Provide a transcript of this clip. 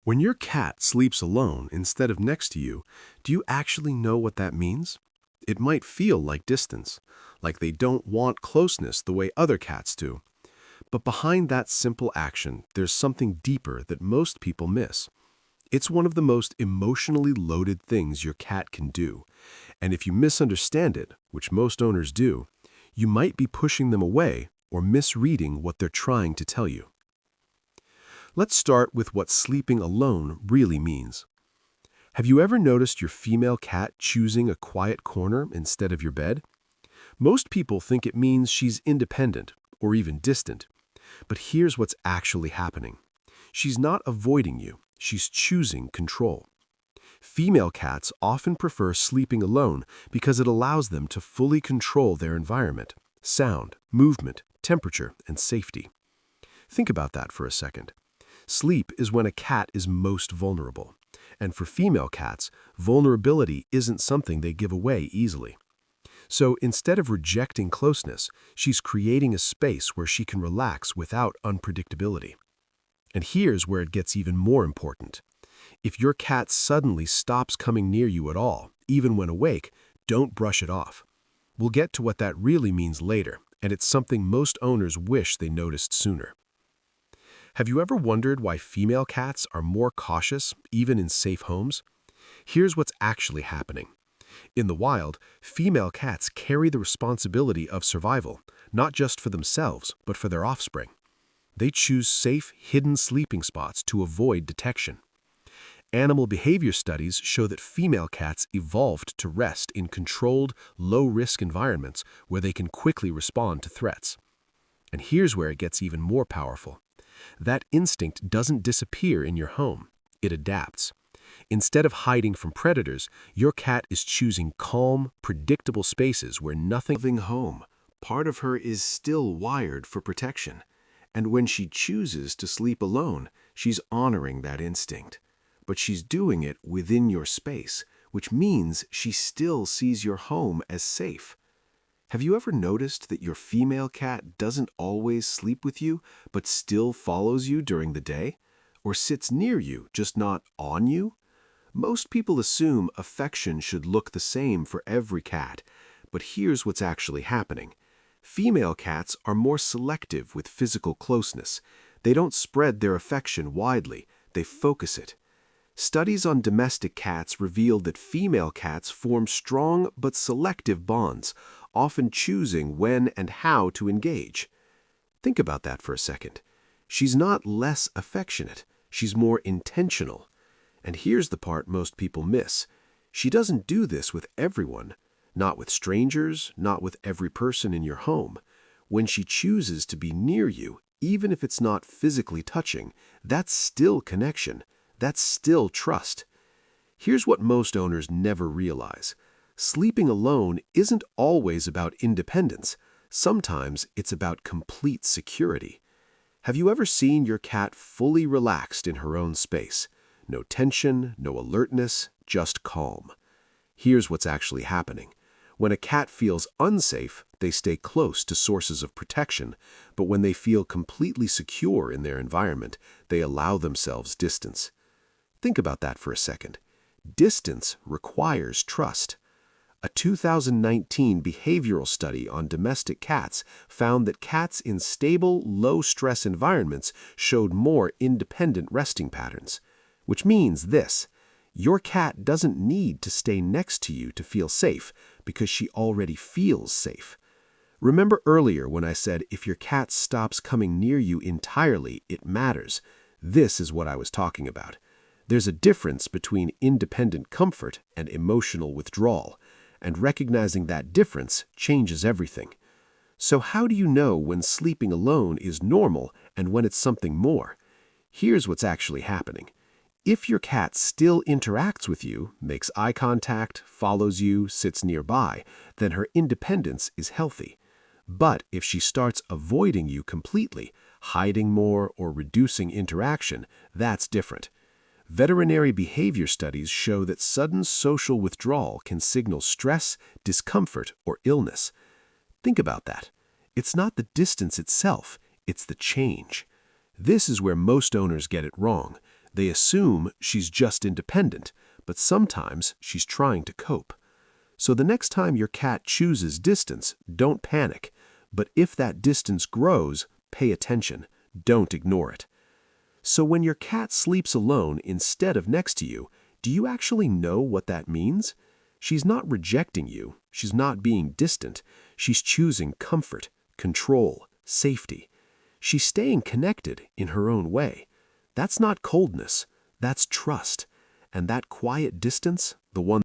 When your cat sleeps alone instead of next to you, do you actually know what that means? It might feel like distance, like they don't want closeness the way other cats do. But behind that simple action, there's something deeper that most people miss. It's one of the most emotionally loaded things your cat can do. And if you misunderstand it, which most owners do, you might be pushing them away or misreading what they're trying to tell you. Let's start with what sleeping alone really means. Have you ever noticed your female cat choosing a quiet corner instead of your bed? Most people think it means she's independent or even distant. But here's what's actually happening. She's not avoiding you, she's choosing control. Female cats often prefer sleeping alone because it allows them to fully control their environment, sound, movement, temperature, and safety. Think about that for a second. Sleep is when a cat is most vulnerable. And for female cats, vulnerability isn't something they give away easily. So instead of rejecting closeness, she's creating a space where she can relax without unpredictability. And here's where it gets even more important. If your cat suddenly stops coming near you at all, even when awake, don't brush it off. We'll get to what that really means later, and it's something most owners wish they noticed sooner. Have you ever wondered why female cats are more cautious, even in safe homes? Here's what's actually happening. In the wild, female cats carry the responsibility of survival, not just for themselves, but for their offspring. They choose safe, hidden sleeping spots to avoid detection. Animal behavior studies show that female cats evolved to rest in controlled, low-risk environments where they can quickly respond to threats. And here's where it gets even more powerful. That instinct doesn't disappear in your home. It adapts. Instead of hiding from predators, your cat is choosing calm, predictable spaces where nothing living home. Part of her is still wired for protection. And when she chooses to sleep alone, she's honoring that instinct. But she's doing it within your space, which means she still sees your home as safe. Have you ever noticed that your female cat doesn't always sleep with you, but still follows you during the day? Or sits near you, just not on you? Most people assume affection should look the same for every cat, but here's what's actually happening. Female cats are more selective with physical closeness. They don't spread their affection widely, they focus it. Studies on domestic cats revealed that female cats form strong but selective bonds, often choosing when and how to engage. Think about that for a second. She's not less affectionate, she's more intentional. And here's the part most people miss. She doesn't do this with everyone, not with strangers, not with every person in your home. When she chooses to be near you, even if it's not physically touching, that's still connection. That's still trust. Here's what most owners never realize. Sleeping alone isn't always about independence. Sometimes it's about complete security. Have you ever seen your cat fully relaxed in her own space? No tension, no alertness, just calm. Here's what's actually happening. When a cat feels unsafe, they stay close to sources of protection, but when they feel completely secure in their environment, they allow themselves distance. Think about that for a second. Distance requires trust. A 2019 behavioral study on domestic cats found that cats in stable, low-stress environments showed more independent resting patterns. Which means this: your cat doesn't need to stay next to you to feel safe because she already feels safe. Remember earlier when I said if your cat stops coming near you entirely, it matters? This is what I was talking about. There's a difference between independent comfort and emotional withdrawal, and recognizing that difference changes everything. So how do you know when sleeping alone is normal and when it's something more? Here's what's actually happening. If your cat still interacts with you, makes eye contact, follows you, sits nearby, then her independence is healthy. But if she starts avoiding you completely, hiding more or reducing interaction, that's different. Veterinary behavior studies show that sudden social withdrawal can signal stress, discomfort, or illness. Think about that. It's not the distance itself, it's the change. This is where most owners get it wrong. They assume she's just independent, but sometimes she's trying to cope. So the next time your cat chooses distance, don't panic. But if that distance grows, pay attention. Don't ignore it. So when your cat sleeps alone instead of next to you, do you actually know what that means? She's not rejecting you. She's not being distant. She's choosing comfort, control, safety. She's staying connected in her own way. That's not coldness. That's trust. And that quiet distance, the one